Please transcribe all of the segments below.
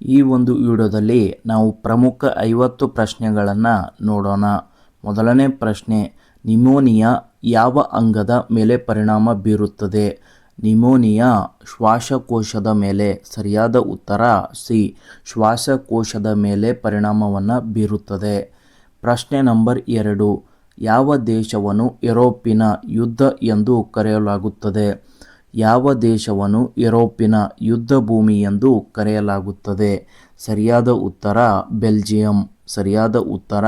ಈ ಒಂದು ವಿಡಿಯೋದಲ್ಲಿ ನಾವು ಪ್ರಮುಖ 50 ಪ್ರಶ್ನೆಗಳನ್ನು ನೋಡೋಣ. ಮೊದಲನೇ ಪ್ರಶ್ನೆ, ನಿಮೋನಿಯಾ ಯಾವ ಅಂಗದ ಮೇಲೆ ಪರಿಣಾಮ ಬೀರುತ್ತದೆ? ನಿಮೋನಿಯಾ ಶ್ವಾಸಕೋಶದ ಮೇಲೆ. ಸರಿಯಾದ ಉತ್ತರ ಸಿ, ಶ್ವಾಸಕೋಶದ ಮೇಲೆ ಪರಿಣಾಮವನ್ನು ಬೀರುತ್ತದೆ. ಪ್ರಶ್ನೆ ನಂಬರ್ 2, ಯಾವ ದೇಶವನ್ನು ಯುರೋಪಿನ ಯುದ್ಧ ಎಂದು ಕರೆಯಲಾಗುತ್ತದೆ? ಯಾವ ದೇಶವನ್ನು ಯುರೋಪಿನ ಯುದ್ಧ ಭೂಮಿ ಎಂದು ಕರೆಯಲಾಗುತ್ತದೆ? ಸರಿಯಾದ ಉತ್ತರ ಬೆಲ್ಜಿಯಂ. ಸರಿಯಾದ ಉತ್ತರ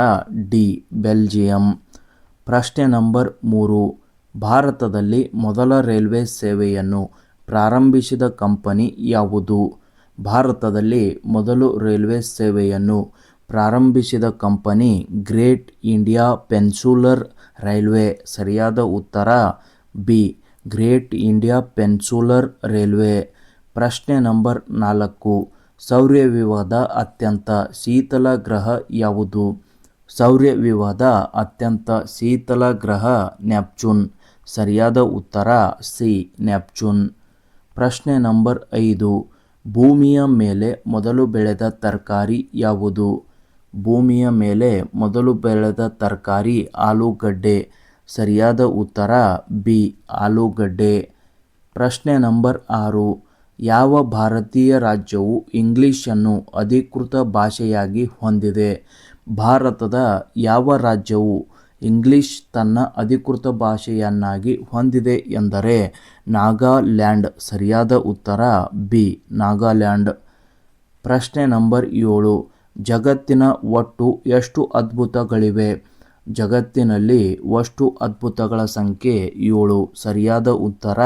ಡಿ, ಬೆಲ್ಜಿಯಂ. ಪ್ರಶ್ನೆ ನಂಬರ್ 3, ಭಾರತದಲ್ಲಿ ಮೊದಲ ರೈಲ್ವೆ ಸೇವೆಯನ್ನು ಪ್ರಾರಂಭಿಸಿದ ಕಂಪನಿ ಯಾವುದು? ಭಾರತದಲ್ಲಿ ಮೊದಲು ರೈಲ್ವೆ ಸೇವೆಯನ್ನು ಪ್ರಾರಂಭಿಸಿದ company great India peninsular railway. ಸರಿಯಾದ ಉತ್ತರ B, great India peninsular railway. ಪ್ರಶ್ನೆ ನಂಬರ್ 4, ಸೌರವ್ಯೂಹದ ಅತ್ಯಂತ ಶೀತಲ ಗ್ರಹ ಯಾವುದು? ಸೌರವ್ಯೂಹದ ಅತ್ಯಂತ ಶೀತಲ ಗ್ರಹ ನೆಪ್ಚೂನ್. ಸರಿಯಾದ ಉತ್ತರ ಸಿ, ನೆಪ್ಚೂನ್. ಪ್ರಶ್ನೆ ನಂಬರ್ 5, ಭೂಮಿಯ ಮೇಲೆ ಮೊದಲು ಬೆಳೆದ ತರಕಾರಿ ಯಾವುದು? ಭೂಮಿಯ ಮೇಲೆ ಮೊದಲು ಬೆಳೆದ ತರಕಾರಿ ಆಲೂಗಡ್ಡೆ. ಸರಿಯಾದ ಉತ್ತರ ಬಿ, ಆಲೂಗಡ್ಡೆ. ಪ್ರಶ್ನೆ ನಂಬರ್ 6, ಯಾವ ಭಾರತೀಯ ರಾಜ್ಯವು ಇಂಗ್ಲಿಷನ್ನು ಅಧಿಕೃತ ಭಾಷೆಯಾಗಿ ಹೊಂದಿದೆ? ಭಾರತದ ಯಾವ ರಾಜ್ಯವು ಇಂಗ್ಲಿಷ್ ತನ್ನ ಅಧಿಕೃತ ಭಾಷೆಯನ್ನಾಗಿ ಹೊಂದಿದೆ ಎಂದರೆ ನಾಗಾಲ್ಯಾಂಡ್. ಸರಿಯಾದ ಉತ್ತರ ಬಿ, ನಾಗಾಲ್ಯಾಂಡ್. ಪ್ರಶ್ನೆ ನಂಬರ್ 7, ಜಗತ್ತಿನ ಒಟ್ಟು ಎಷ್ಟು ಅದ್ಭುತಗಳಿವೆ? ಜಗತ್ತಿನಲ್ಲಿ ಒಟ್ಟು ಅದ್ಭುತಗಳ ಸಂಖ್ಯೆ 7. ಸರಿಯಾದ ಉತ್ತರ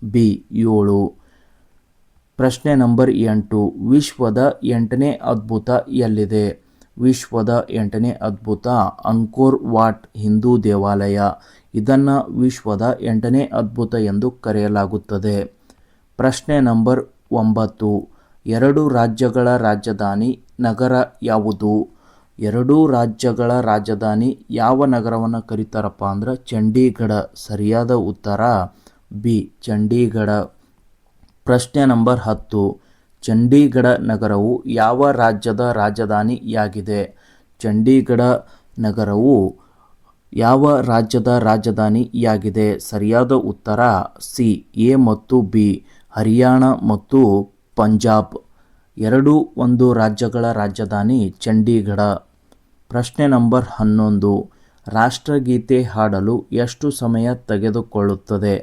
ಬಿ, 7. ಪ್ರಶ್ನೆ ನಂಬರ್ 8, ವಿಶ್ವದ 8ನೇ ಅದ್ಭುತ ಎಲ್ಲಿದೆ? ವಿಶ್ವದ 8ನೇ ಅದ್ಭುತ ಅಂಕೋರ್ ವಾಟ್ ಹಿಂದೂ ದೇವಾಲಯ. ಇದನ್ನು ವಿಶ್ವದ 8ನೇ ಅದ್ಭುತ ಎಂದು ಕರೆಯಲಾಗುತ್ತದೆ. ಪ್ರಶ್ನೆ ನಂಬರ್ 9, 2 ರಾಜ್ಯಗಳ ರಾಜಧಾನಿ ನಗರ ಯಾವುದು? 2 ರಾಜ್ಯಗಳ ರಾಜಧಾನಿ ಯಾವ ನಗರವನ್ನು ಕರೀತಾರಪ್ಪ ಅಂದ್ರೆ ಚಂಡೀಗಢ. ಸರಿಯಾದ ಉತ್ತರ ಬಿ, ಚಂಡೀಗಢ. ಪ್ರಶ್ನೆ ನಂಬರ್ 10, ಚಂಡೀಗಢ ನಗರವು ಯಾವ ರಾಜ್ಯದ ರಾಜಧಾನಿಯಾಗಿದೆ? ಚಂಡೀಗಢ ನಗರವು ಯಾವ ರಾಜ್ಯದ ರಾಜಧಾನಿಯಾಗಿದೆ? ಸರಿಯಾದ ಉತ್ತರ ಸಿ, ಎ ಮತ್ತು ಬಿ, ಹರಿಯಾಣ ಮತ್ತು ಪಂಜಾಬ್. 1 ರಾಜ್ಯಗಳ ರಾಜಧಾನಿ ಚಂಡೀಗಢ. ಪ್ರಶ್ನೆ ನಂಬರ್ 11, ರಾಷ್ಟ್ರಗೀತೆ ಹಾಡಲು ಎಷ್ಟು ಸಮಯ ತೆಗೆದುಕೊಳ್ಳುತ್ತದೆ?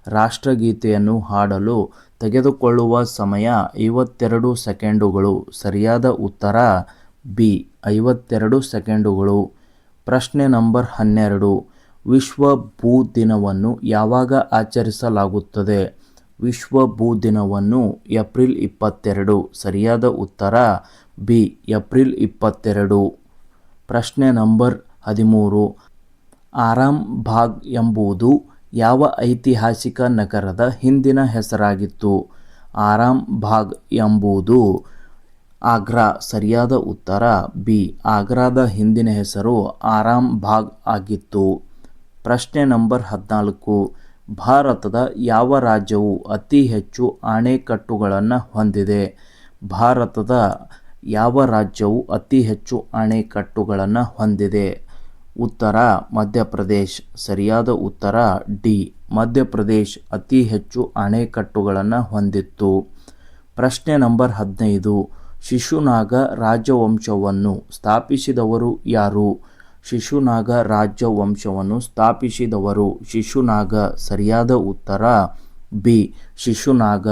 ರಾಷ್ಟ್ರಗೀತೆಯನ್ನು ಹಾಡಲು ತೆಗೆದುಕೊಳ್ಳುವ ಸಮಯ 52 ಸೆಕೆಂಡುಗಳು. ಸರಿಯಾದ ಉತ್ತರ ಬಿ, 52 ಸೆಕೆಂಡುಗಳು. ಪ್ರಶ್ನೆ ನಂಬರ್ 12, ವಿಶ್ವ ಭೂ ದಿನವನ್ನು ಯಾವಾಗ ಆಚರಿಸಲಾಗುತ್ತದೆ? ವಿಶ್ವ ಭೂ ದಿನವನ್ನು ಏಪ್ರಿಲ್ 22. ಸರಿಯಾದ ಉತ್ತರ ಬಿ, ಏಪ್ರಿಲ್ 22. ಪ್ರಶ್ನೆ ನಂಬರ್ 13, ಆರಾಮ್ ಬಾಗ್ ಎಂಬುದು ಯಾವ ಐತಿಹಾಸಿಕ ನಗರದ ಹಿಂದಿನ ಹೆಸರಾಗಿತ್ತು? ಆರಾಮ್ ಬಾಗ್ ಎಂಬುದು ಆಗ್ರಾ. ಸರಿಯಾದ ಉತ್ತರ ಬಿ, ಆಗ್ರಾದ ಹಿಂದಿನ ಹೆಸರು ಆರಾಮ್ ಬಾಗ್ ಆಗಿತ್ತು. ಪ್ರಶ್ನೆ ನಂಬರ್ 14, ಭಾರತದ ಯಾವ ರಾಜ್ಯವು ಅತಿ ಹೆಚ್ಚು ಅಣೆಕಟ್ಟುಗಳನ್ನು ಹೊಂದಿದೆ? ಭಾರತದ ಯಾವ ರಾಜ್ಯವು ಅತಿ ಹೆಚ್ಚು ಅಣೆಕಟ್ಟುಗಳನ್ನು ಹೊಂದಿದೆ? ಉತ್ತರ ಮಧ್ಯಪ್ರದೇಶ್. ಸರಿಯಾದ ಉತ್ತರ ಡಿ, ಮಧ್ಯಪ್ರದೇಶ್ ಅತಿ ಹೆಚ್ಚು ಅಣೆಕಟ್ಟುಗಳನ್ನು ಹೊಂದಿತ್ತು. ಪ್ರಶ್ನೆ ನಂಬರ್ 15, ಶಿಶುನಾಗ ರಾಜವಂಶವನ್ನು ಸ್ಥಾಪಿಸಿದವರು ಯಾರು? ಶಿಶುನಾಗ ರಾಜವಂಶವನ್ನು ಸ್ಥಾಪಿಸಿದವರು ಶಿಶುನಾಗ. ಸರಿಯಾದ ಉತ್ತರ ಬಿ, ಶಿಶುನಾಗ.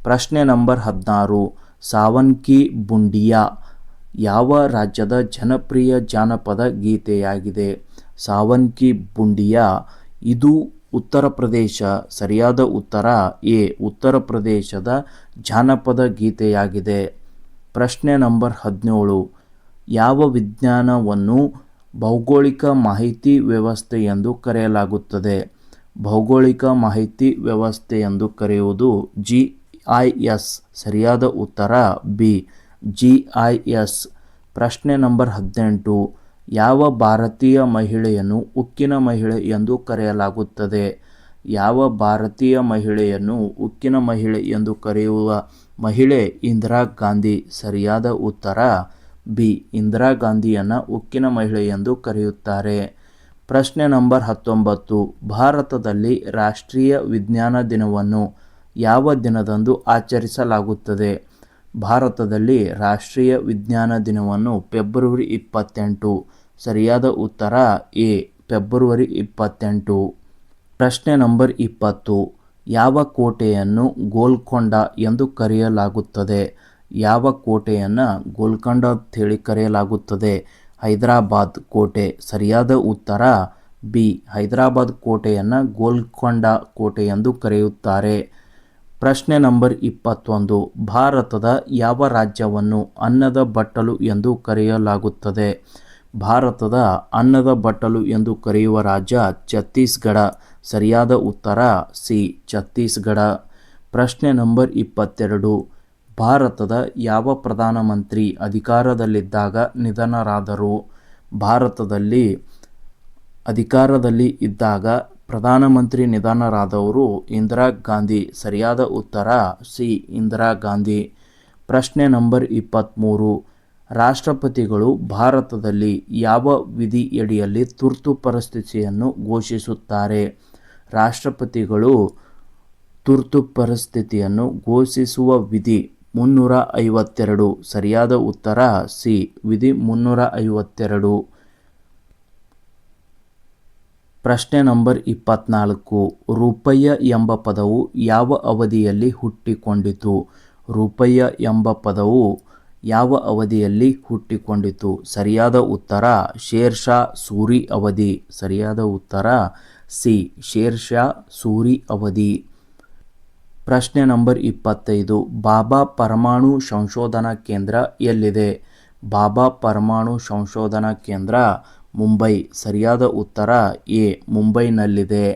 ಪ್ರಶ್ನೆ ನಂಬರ್ 16, ಸಾವನ್ ಕಿ ಬುಂಡಿಯಾ ಯಾವ ರಾಜ್ಯದ ಜನಪ್ರಿಯ ಜಾನಪದ ಗೀತೆಯಾಗಿದೆ? ಸಾವನ್ ಕಿ ಬುಂಡಿಯಾ ಇದು ಉತ್ತರ ಪ್ರದೇಶ. ಸರಿಯಾದ ಉತ್ತರ ಎ, ಉತ್ತರ ಪ್ರದೇಶದ ಜಾನಪದ ಗೀತೆಯಾಗಿದೆ. ಪ್ರಶ್ನೆ ನಂಬರ್ 17, ಯಾವ ವಿಜ್ಞಾನವನ್ನು ಭೌಗೋಳಿಕ ಮಾಹಿತಿ ವ್ಯವಸ್ಥೆ ಎಂದು ಕರೆಯಲಾಗುತ್ತದೆ? ಭೌಗೋಳಿಕ ಮಾಹಿತಿ ವ್ಯವಸ್ಥೆ ಎಂದು ಕರೆಯುವುದು GIS. ಸರಿಯಾದ ಉತ್ತರ ಬಿ, GIS. ಪ್ರಶ್ನೆ ನಂಬರ್ 18, ಯಾವ ಭಾರತೀಯ ಮಹಿಳೆಯನ್ನು ಉಕ್ಕಿನ ಮಹಿಳೆ ಎಂದು ಕರೆಯಲಾಗುತ್ತದೆ? ಯಾವ ಭಾರತೀಯ ಮಹಿಳೆಯನ್ನು ಉಕ್ಕಿನ ಮಹಿಳೆ ಎಂದು ಕರೆಯುವ ಮಹಿಳೆ ಇಂದಿರಾ ಗಾಂಧಿ. ಸರಿಯಾದ ಉತ್ತರ ಬಿ. ಇಂದಿರಾ ಗಾಂಧಿಯನ್ನು ಉಕ್ಕಿನ ಮಹಿಳೆ ಎಂದು ಕರೆಯುತ್ತಾರೆ. ಪ್ರಶ್ನೆ ನಂಬರ್ 19. ಭಾರತದಲ್ಲಿ ರಾಷ್ಟ್ರೀಯ ವಿಜ್ಞಾನ ದಿನವನ್ನು ಯಾವ ದಿನದಂದು ಆಚರಿಸಲಾಗುತ್ತದೆ? ಭಾರತದಲ್ಲಿ ರಾಷ್ಟ್ರೀಯ ವಿಜ್ಞಾನ ದಿನವನ್ನು ಫೆಬ್ರವರಿ 28. ಸರಿಯಾದ ಉತ್ತರ ಎ. ಫೆಬ್ರವರಿ 28. ಪ್ರಶ್ನೆ ನಂಬರ್ 20. ಯಾವ ಕೋಟೆಯನ್ನು ಗೋಲ್ಕೊಂಡ ಎಂದು ಕರೆಯಲಾಗುತ್ತದೆ? ಯಾವ ಕೋಟೆಯನ್ನು ಗೋಲ್ಕೊಂಡ ಅಂತೇಳಿ ಕರೆಯಲಾಗುತ್ತದೆ? ಹೈದರಾಬಾದ್ ಕೋಟೆ. ಸರಿಯಾದ ಉತ್ತರ ಬಿ. ಹೈದರಾಬಾದ್ ಕೋಟೆಯನ್ನು ಗೋಲ್ಕೊಂಡ ಕೋಟೆ ಎಂದು ಕರೆಯುತ್ತಾರೆ. ಪ್ರಶ್ನೆ ನಂಬರ್ 21. ಭಾರತದ ಯಾವ ರಾಜ್ಯವನ್ನು ಅನ್ನದ ಬಟ್ಟಲು ಎಂದು ಕರೆಯಲಾಗುತ್ತದೆ? ಭಾರತದ ಅನ್ನದ ಬಟ್ಟಲು ಎಂದು ಕರೆಯುವ ರಾಜ್ಯ ಛತ್ತೀಸ್ಗಢ. ಸರಿಯಾದ ಉತ್ತರ ಸಿ. ಛತ್ತೀಸ್ಗಢ. ಪ್ರಶ್ನೆ ನಂಬರ್ 22. ಭಾರತದ ಯಾವ ಪ್ರಧಾನಮಂತ್ರಿ ಅಧಿಕಾರದಲ್ಲಿದ್ದಾಗ ನಿಧನರಾದರು? ಭಾರತದಲ್ಲಿ ಅಧಿಕಾರದಲ್ಲಿ ಇದ್ದಾಗ ಪ್ರಧಾನಮಂತ್ರಿ ನಿಧನರಾದವರು ಇಂದಿರಾ ಗಾಂಧಿ. ಸರಿಯಾದ ಉತ್ತರ ಸಿ. ಇಂದಿರಾ ಗಾಂಧಿ. ಪ್ರಶ್ನೆ ನಂಬರ್ 23. ರಾಷ್ಟ್ರಪತಿಗಳು ಭಾರತದಲ್ಲಿ ಯಾವ ವಿಧಿಯಡಿಯಲ್ಲಿ ತುರ್ತು ಪರಿಸ್ಥಿತಿಯನ್ನು ಘೋಷಿಸುತ್ತಾರೆ? ರಾಷ್ಟ್ರಪತಿಗಳು ತುರ್ತು ಪರಿಸ್ಥಿತಿಯನ್ನು ಘೋಷಿಸುವ ವಿಧಿ 352. ಸರಿಯಾದ ಉತ್ತರ ಸಿ. ವಿಧಿ 352. ಪ್ರಶ್ನೆ ನಂಬರ್ 24. ರೂಪಾಯಿ ಎಂಬ ಪದವು ಯಾವ ಅವಧಿಯಲ್ಲಿ ಹುಟ್ಟಿಕೊಂಡಿತು? ರೂಪಾಯಿ ಎಂಬ ಪದವು ಯಾವ ಅವಧಿಯಲ್ಲಿ ಹುಟ್ಟಿಕೊಂಡಿತು? ಸರಿಯಾದ ಉತ್ತರ ಶೇರ್ ಶಾ ಸೂರಿ ಅವಧಿ. ಸರಿಯಾದ ಉತ್ತರ ಸಿ. ಶೇರ್ ಶಾ ಸೂರಿ ಅವಧಿ. ಪ್ರಶ್ನೆ ನಂಬರ್ 25. ಬಾಬಾ ಪರಮಾಣು ಸಂಶೋಧನಾ ಕೇಂದ್ರ ಎಲ್ಲಿದೆ? ಬಾಬಾ ಪರಮಾಣು ಸಂಶೋಧನಾ ಕೇಂದ್ರ ಮುಂಬೈ. ಸರಿಯಾದ ಉತ್ತರ ಎ. ಮುಂಬೈನಲ್ಲಿದೆ.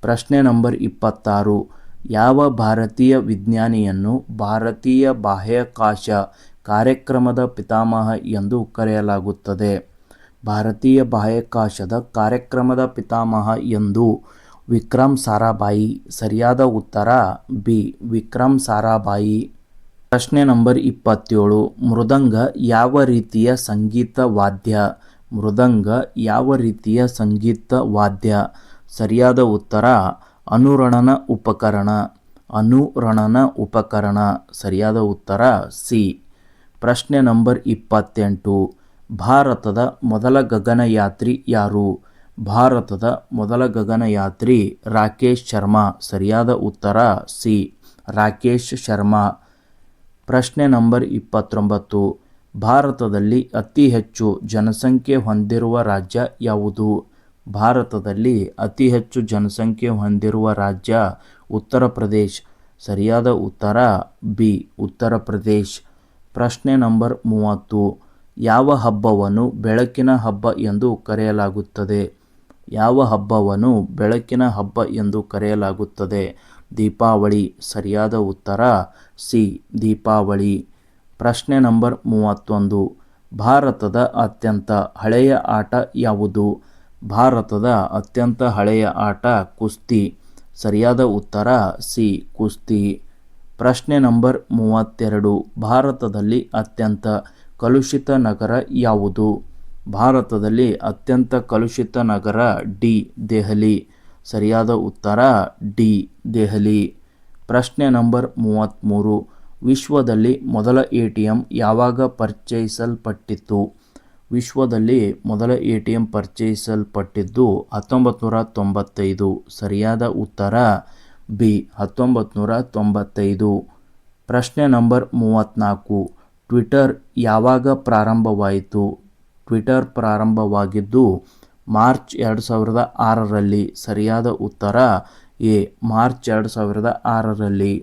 ಪ್ರಶ್ನೆ ನಂಬರ್ 26. ಯಾವ ಭಾರತೀಯ ವಿಜ್ಞಾನಿಯನ್ನು ಭಾರತೀಯ ಬಾಹ್ಯಾಕಾಶ ಕಾರ್ಯಕ್ರಮದ ಪಿತಾಮಹ ಎಂದು ಕರೆಯಲಾಗುತ್ತದೆ? ಭಾರತೀಯ ಬಾಹ್ಯಾಕಾಶದ ಕಾರ್ಯಕ್ರಮದ ಪಿತಾಮಹ ಎಂದು ವಿಕ್ರಮ್ ಸಾರಾಭಾಯಿ. ಸರಿಯಾದ ಉತ್ತರ ಬಿ. ವಿಕ್ರಮ್ ಸಾರಾಭಾಯಿ. ಪ್ರಶ್ನೆ ನಂಬರ್ 27. ಮೃದಂಗ ಯಾವ ರೀತಿಯ ಸಂಗೀತ ವಾದ್ಯ? ಮೃದಂಗ ಯಾವ ರೀತಿಯ ಸಂಗೀತ ವಾದ್ಯ? ಸರಿಯಾದ ಉತ್ತರ ಅನುರಣನ ಉಪಕರಣ. ಅನುರಣನ ಉಪಕರಣ. ಸರಿಯಾದ ಉತ್ತರ ಸಿ. ಪ್ರಶ್ನೆ ನಂಬರ್ 28. ಭಾರತದ ಮೊದಲ ಗಗನಯಾತ್ರಿ ಯಾರು? ಭಾರತದ ಮೊದಲ ಗಗನಯಾತ್ರಿ ರಾಕೇಶ್ ಶರ್ಮಾ. ಸರಿಯಾದ ಉತ್ತರ ಸಿ. ರಾಕೇಶ್ ಶರ್ಮಾ. ಪ್ರಶ್ನೆ ನಂಬರ್ 29. ಭಾರತದಲ್ಲಿ ಅತಿ ಹೆಚ್ಚು ಜನಸಂಖ್ಯೆ ಹೊಂದಿರುವ ರಾಜ್ಯ ಯಾವುದು? ಭಾರತದಲ್ಲಿ ಅತಿ ಹೆಚ್ಚು ಜನಸಂಖ್ಯೆ ಹೊಂದಿರುವ ರಾಜ್ಯ ಉತ್ತರ ಪ್ರದೇಶ್. ಸರಿಯಾದ ಉತ್ತರ ಬಿ. ಉತ್ತರ ಪ್ರದೇಶ್. ಪ್ರಶ್ನೆ ನಂಬರ್ 30. ಯಾವ ಹಬ್ಬವನ್ನು ಬೆಳಕಿನ ಹಬ್ಬ ಎಂದು ಕರೆಯಲಾಗುತ್ತದೆ? ಯಾವ ಹಬ್ಬವನ್ನು ಬೆಳಕಿನ ಹಬ್ಬ ಎಂದು ಕರೆಯಲಾಗುತ್ತದೆ? ದೀಪಾವಳಿ. ಸರಿಯಾದ ಉತ್ತರ ಸಿ. ದೀಪಾವಳಿ. ಪ್ರಶ್ನೆ ನಂಬರ್ 31. ಭಾರತದ ಅತ್ಯಂತ ಹಳೆಯ ಆಟ ಯಾವುದು? ಭಾರತದ ಅತ್ಯಂತ ಹಳೆಯ ಆಟ ಕುಸ್ತಿ. ಸರಿಯಾದ ಉತ್ತರ ಸಿ. ಕುಸ್ತಿ. ಪ್ರಶ್ನೆ ನಂಬರ್ 32. ಭಾರತದಲ್ಲಿ ಅತ್ಯಂತ ಕಲುಷಿತ ನಗರ ಯಾವುದು? ಭಾರತದಲ್ಲಿ ಅತ್ಯಂತ ಕಲುಷಿತ ನಗರ ಡಿ. ದೆಹಲಿ. ಸರಿಯಾದ ಉತ್ತರ ಡಿ. ದೆಹಲಿ. ಪ್ರಶ್ನೆ ನಂಬರ್ 33. ವಿಶ್ವದಲ್ಲಿ ಮೊದಲ ATM ಯಾವಾಗ ಪರಿಚಯಿಸಲ್ಪಟ್ಟಿತು? ವಿಶ್ವದಲ್ಲಿ ಮೊದಲ ATM ಪರಿಚಯಿಸಲ್ಪಟ್ಟಿದ್ದು 1995. ಸರಿಯಾದ ಉತ್ತರ ಬಿ. 1995. ಪ್ರಶ್ನೆ ನಂಬರ್ 34. ಟ್ವಿಟರ್ ಯಾವಾಗ ಪ್ರಾರಂಭವಾಯಿತು? ಟ್ವಿಟರ್ ಪ್ರಾರಂಭವಾಗಿದ್ದು ಮಾರ್ಚ್ 2006ರಲ್ಲಿ. ಸರಿಯಾದ ಉತ್ತರ ಎ. ಮಾರ್ಚ್ 2006ರಲ್ಲಿ.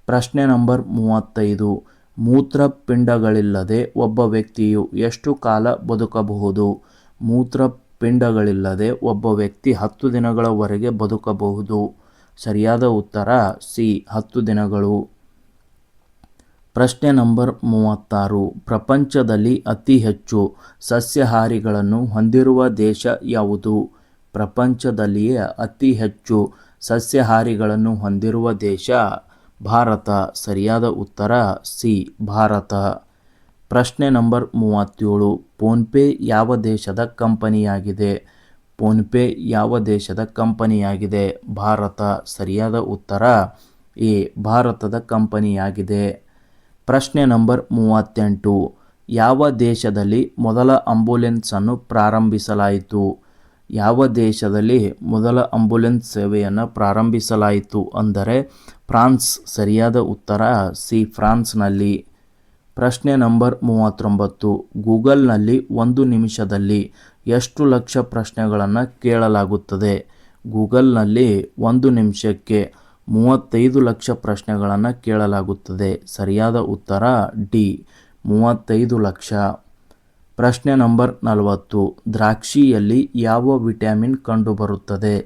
ಪ್ರಶ್ನೆ ನಂಬರ್ 35. ಮೂತ್ರಪಿಂಡಗಳಿಲ್ಲದೆ ಒಬ್ಬ ವ್ಯಕ್ತಿಯು ಎಷ್ಟು ಕಾಲ ಬದುಕಬಹುದು? ಮೂತ್ರಪಿಂಡಗಳಿಲ್ಲದೆ ಒಬ್ಬ ವ್ಯಕ್ತಿ 10 ದಿನಗಳವರೆಗೆ ಬದುಕಬಹುದು. ಸರಿಯಾದ ಉತ್ತರ ಸಿ. 10 ದಿನಗಳು. ಪ್ರಶ್ನೆ ನಂಬರ್ 36. ಪ್ರಪಂಚದಲ್ಲಿ ಅತಿ ಹೆಚ್ಚು ಸಸ್ಯಾಹಾರಿಗಳನ್ನು ಹೊಂದಿರುವ ದೇಶ ಯಾವುದು? ಪ್ರಪಂಚದಲ್ಲಿಯೇ ಅತಿ ಹೆಚ್ಚು ಸಸ್ಯಾಹಾರಿಗಳನ್ನು ಹೊಂದಿರುವ ದೇಶ ಭಾರತ. ಸರಿಯಾದ ಉತ್ತರ ಸಿ ಭಾರತ. ಪ್ರಶ್ನೆ ನಂಬರ್ 37. ಫೋನ್ಪೇ ಯಾವ ದೇಶದ ಕಂಪನಿಯಾಗಿದೆ? ಫೋನ್ಪೇ ಯಾವ ದೇಶದ ಕಂಪನಿಯಾಗಿದೆ? ಭಾರತ. ಸರಿಯಾದ ಉತ್ತರ ಎ ಭಾರತದ ಕಂಪನಿಯಾಗಿದೆ. ಪ್ರಶ್ನೆ ನಂಬರ್ 38. ಯಾವ ದೇಶದಲ್ಲಿ ಮೊದಲ ಆಂಬ್ಯುಲೆನ್ಸನ್ನು ಪ್ರಾರಂಭಿಸಲಾಯಿತು? ಯಾವ ದೇಶದಲ್ಲಿ ಮೊದಲ ಆಂಬ್ಯುಲೆನ್ಸ್ ಸೇವೆಯನ್ನು ಪ್ರಾರಂಭಿಸಲಾಯಿತು ಅಂದರೆ ಫ್ರಾನ್ಸ್. ಸರಿಯಾದ ಉತ್ತರ ಸಿ ಫ್ರಾನ್ಸ್ನಲ್ಲಿ. ಪ್ರಶ್ನೆ ನಂಬರ್ 39. ಗೂಗಲ್ನಲ್ಲಿ 1 ನಿಮಿಷದಲ್ಲಿ ಎಷ್ಟು ಲಕ್ಷ ಪ್ರಶ್ನೆಗಳನ್ನು ಕೇಳಲಾಗುತ್ತದೆ? ಗೂಗಲ್ನಲ್ಲಿ 1 ನಿಮಿಷಕ್ಕೆ 35 ಲಕ್ಷ ಪ್ರಶ್ನೆಗಳನ್ನು ಕೇಳಲಾಗುತ್ತದೆ. ಸರಿಯಾದ ಉತ್ತರ ಡಿ 35 ಲಕ್ಷ. ಪ್ರಶ್ನೆ ನಂಬರ್ 40. ದ್ರಾಕ್ಷಿಯಲ್ಲಿ ಯಾವ ವಿಟಮಿನ್ ಕಂಡುಬರುತ್ತದೆ?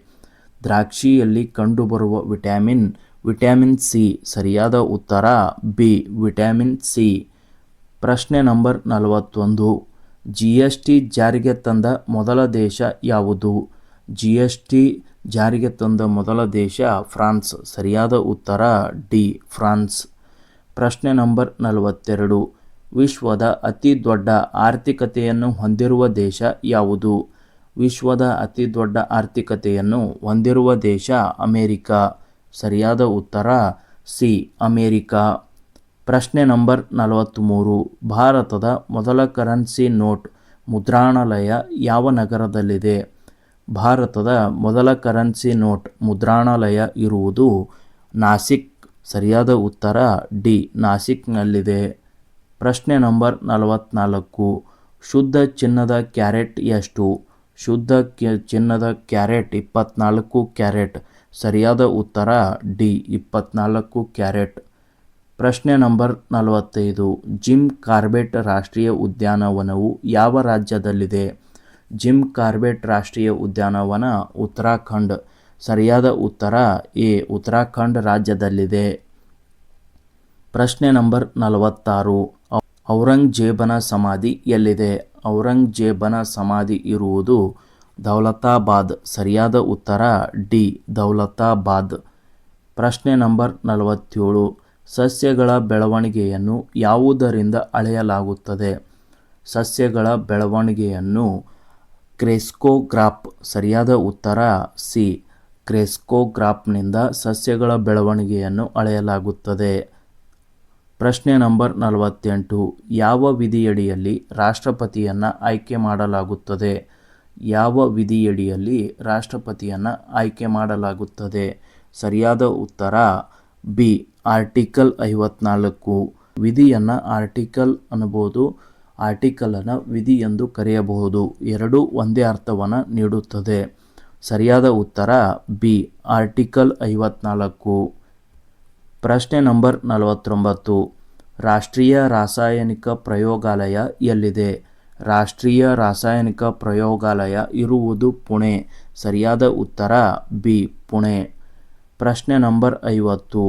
ದ್ರಾಕ್ಷಿಯಲ್ಲಿ ಕಂಡುಬರುವ ವಿಟಮಿನ್ ಸಿ. ಸರಿಯಾದ ಉತ್ತರ ಬಿ ವಿಟಮಿನ್ ಸಿ. ಪ್ರಶ್ನೆ ನಂಬರ್ 41. GST ಜಾರಿಗೆ ತಂದ ಮೊದಲ ದೇಶ ಯಾವುದು? GST ಜಾರಿಗೆ ತಂದ ಮೊದಲ ದೇಶ ಫ್ರಾನ್ಸ್. ಸರಿಯಾದ ಉತ್ತರ ಡಿ ಫ್ರಾನ್ಸ್. ಪ್ರಶ್ನೆ ನಂಬರ್ 42. ವಿಶ್ವದ ಅತಿ ದೊಡ್ಡ ಆರ್ಥಿಕತೆಯನ್ನು ಹೊಂದಿರುವ ದೇಶ ಯಾವುದು? ವಿಶ್ವದ ಅತಿ ದೊಡ್ಡ ಆರ್ಥಿಕತೆಯನ್ನು ಹೊಂದಿರುವ ದೇಶ ಅಮೇರಿಕ. ಸರಿಯಾದ ಉತ್ತರ ಸಿ ಅಮೇರಿಕ. ಪ್ರಶ್ನೆ ನಂಬರ್ 43. ಭಾರತದ ಮೊದಲ ಕರೆನ್ಸಿ ನೋಟ್ ಮುದ್ರಣಾಲಯ ಯಾವ ನಗರದಲ್ಲಿದೆ? ಭಾರತದ ಮೊದಲ ಕರೆನ್ಸಿ ನೋಟ್ ಮುದ್ರಣಾಲಯ ಇರುವುದು ನಾಸಿಕ್. ಸರಿಯಾದ ಉತ್ತರ ಡಿ ನಾಸಿಕ್ನಲ್ಲಿದೆ. ಪ್ರಶ್ನೆ ನಂಬರ್ 44. ಶುದ್ಧ ಚಿನ್ನದ ಕ್ಯಾರೆಟ್ ಎಷ್ಟು? ಶುದ್ಧ ಚಿನ್ನದ ಕ್ಯಾರೆಟ್ 24 ಕ್ಯಾರೆಟ್. ಸರಿಯಾದ ಉತ್ತರ ಡಿ 24 ಕ್ಯಾರೆಟ್. ಪ್ರಶ್ನೆ ನಂಬರ್ 45. ಜಿಮ್ ಕಾರ್ಬೆಟ್ ರಾಷ್ಟ್ರೀಯ ಉದ್ಯಾನವನವು ಯಾವ ರಾಜ್ಯದಲ್ಲಿದೆ? ಜಿಮ್ ಕಾರ್ಬೆಟ್ ರಾಷ್ಟ್ರೀಯ ಉದ್ಯಾನವನ ಉತ್ತರಾಖಂಡ್. ಸರಿಯಾದ ಉತ್ತರ ಎ ಉತ್ತರಾಖಂಡ್ ರಾಜ್ಯದಲ್ಲಿದೆ. ಪ್ರಶ್ನೆ ನಂಬರ್ 46. ಔರಂಗಜೇಬನ ಸಮಾಧಿ ಎಲ್ಲಿದೆ? ಔರಂಗಜೇಬನ ಸಮಾಧಿ ಇರುವುದು ದೌಲತಾಬಾದ್. ಸರಿಯಾದ ಉತ್ತರ ಡಿ ದೌಲತಾಬಾದ್. ಪ್ರಶ್ನೆ ನಂಬರ್ 47. ಸಸ್ಯಗಳ ಬೆಳವಣಿಗೆಯನ್ನು ಯಾವುದರಿಂದ ಅಳೆಯಲಾಗುತ್ತದೆ? ಸಸ್ಯಗಳ ಬೆಳವಣಿಗೆಯನ್ನು ಕ್ರೆಸ್ಕೋಗ್ರಾಫ್. ಸರಿಯಾದ ಉತ್ತರ ಸಿ ಕ್ರೆಸ್ಕೋಗ್ರಾಫ್ನಿಂದ ಸಸ್ಯಗಳ ಬೆಳವಣಿಗೆಯನ್ನು ಅಳೆಯಲಾಗುತ್ತದೆ. ಪ್ರಶ್ನೆ ನಂಬರ್ 48. ಯಾವ ವಿಧಿಯಡಿಯಲ್ಲಿ ರಾಷ್ಟ್ರಪತಿಯನ್ನು ಆಯ್ಕೆ ಮಾಡಲಾಗುತ್ತದೆ? ಯಾವ ವಿಧಿಯಡಿಯಲ್ಲಿ ರಾಷ್ಟ್ರಪತಿಯನ್ನು ಆಯ್ಕೆ ಮಾಡಲಾಗುತ್ತದೆ? ಸರಿಯಾದ ಉತ್ತರ ಬಿ ಆರ್ಟಿಕಲ್ 54. ವಿಧಿಯನ್ನು ಆರ್ಟಿಕಲ್ ಅನ್ನಬಹುದು, ಆರ್ಟಿಕಲನ್ನು ವಿಧಿ ಎಂದು ಕರೆಯಬಹುದು. ಎರಡೂ ಒಂದೇ ಅರ್ಥವನ್ನು ನೀಡುತ್ತದೆ. ಸರಿಯಾದ ಉತ್ತರ ಬಿ ಆರ್ಟಿಕಲ್ 54. ಪ್ರಶ್ನೆ ನಂಬರ್ 49. ರಾಷ್ಟ್ರೀಯ ರಾಸಾಯನಿಕ ಪ್ರಯೋಗಾಲಯ ಎಲ್ಲಿದೆ? ರಾಷ್ಟ್ರೀಯ ರಾಸಾಯನಿಕ ಪ್ರಯೋಗಾಲಯ ಇರುವುದು ಪುಣೆ. ಸರಿಯಾದ ಉತ್ತರ ಬಿ ಪುಣೆ. ಪ್ರಶ್ನೆ ನಂಬರ್ 50.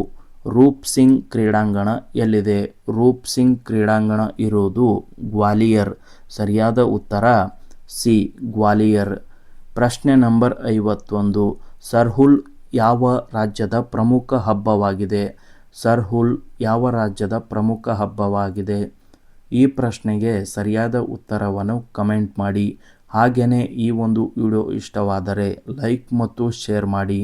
ರೂಪ್ ಸಿಂಗ್ ಕ್ರೀಡಾಂಗಣ ಎಲ್ಲಿದೆ? ರೂಪ್ ಸಿಂಗ್ ಕ್ರೀಡಾಂಗಣ ಇರುವುದು ಗ್ವಾಲಿಯರ್. ಸರಿಯಾದ ಉತ್ತರ ಸಿ ಗ್ವಾಲಿಯರ್. ಪ್ರಶ್ನೆ ನಂಬರ್ 51. ಸರ್ಹುಲ್ ಯಾವ ರಾಜ್ಯದ ಪ್ರಮುಖ ಹಬ್ಬವಾಗಿದೆ? ಸರ್ಹುಲ್ ಯಾವ ರಾಜ್ಯದ ಪ್ರಮುಖ ಹಬ್ಬವಾಗಿದೆ? ಈ ಪ್ರಶ್ನೆಗೆ ಸರಿಯಾದ ಉತ್ತರವನ್ನು ಕಮೆಂಟ್ ಮಾಡಿ. ಹಾಗೆಯೇ ಈ ಒಂದು ವಿಡಿಯೋ ಇಷ್ಟವಾದರೆ ಲೈಕ್ ಮತ್ತು ಶೇರ್ ಮಾಡಿ.